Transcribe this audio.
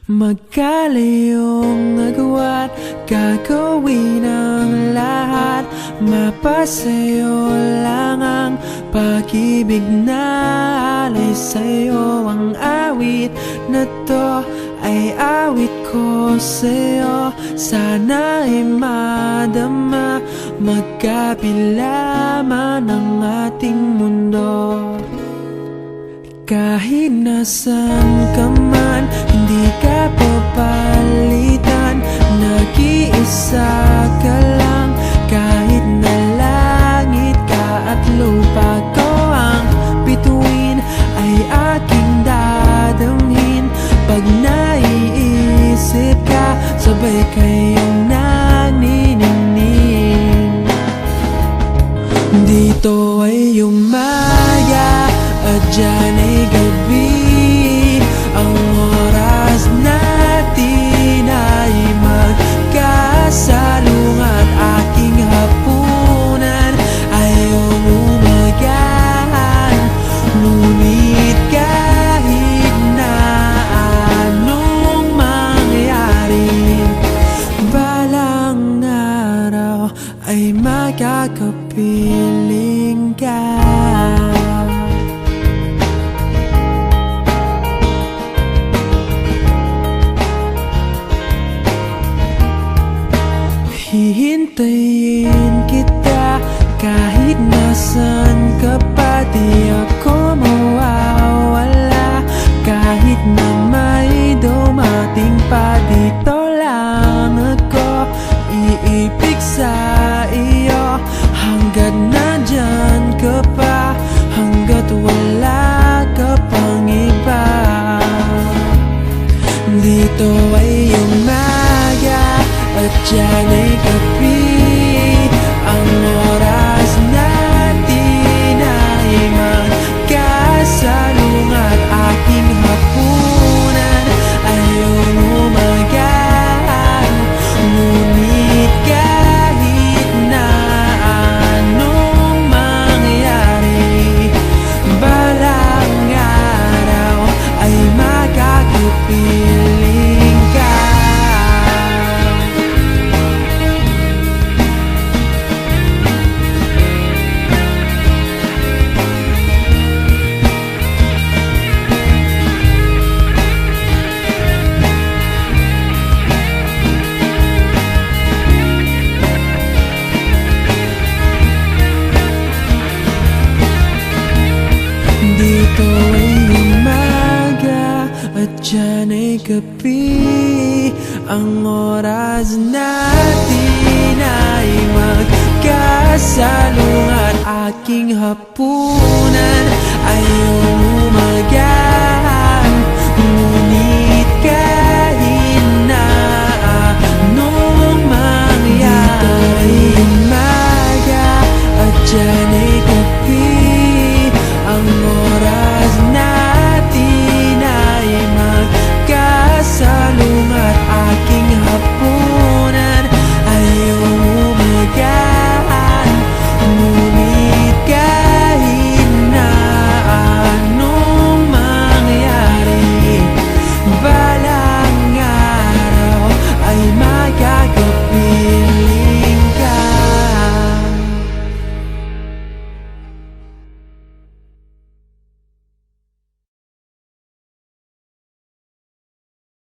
Magkalayong agwat, gagawin ang lahat. Mapasayo lang ang pag-ibig na alay sa'yo. Ang awit na to ay awit ko sa'yo. Sana ay madama, magkabila man ang ating mundo. Kahit nasan ka man, hindi ka papalitan. Nag-iisa ka lang, kahit na langit ka at lupa ko ang bituin, ay aking dadamhin. Pag naiisip ka, sabay kayong naniningning. Dito ay umaga at dyan ay gabi. Ang oras natin ay magkasalung at aking hapunan ay umagahan. Ngunit kahit na anong mangyari, balang araw ay makakapiling ka. Hihintayin kita kahit nasan ka pa. Di ako mawawala kahit na may dumating pa. Dito lang ako iibig sa iyo hanggat nandyan ka pa, hanggat wala ka pang iba. Dito ay umaga at dyan ay gabi. Ang oras natin ay magkasalung at aking hapunan ay umagahan. Ngunit kahit na anong mangyari, balang araw ay makakapiling ka. Dito ay umaga at dyan ay gabi. Ang oras natin ay magkasalung at aking hapunan ay umaga.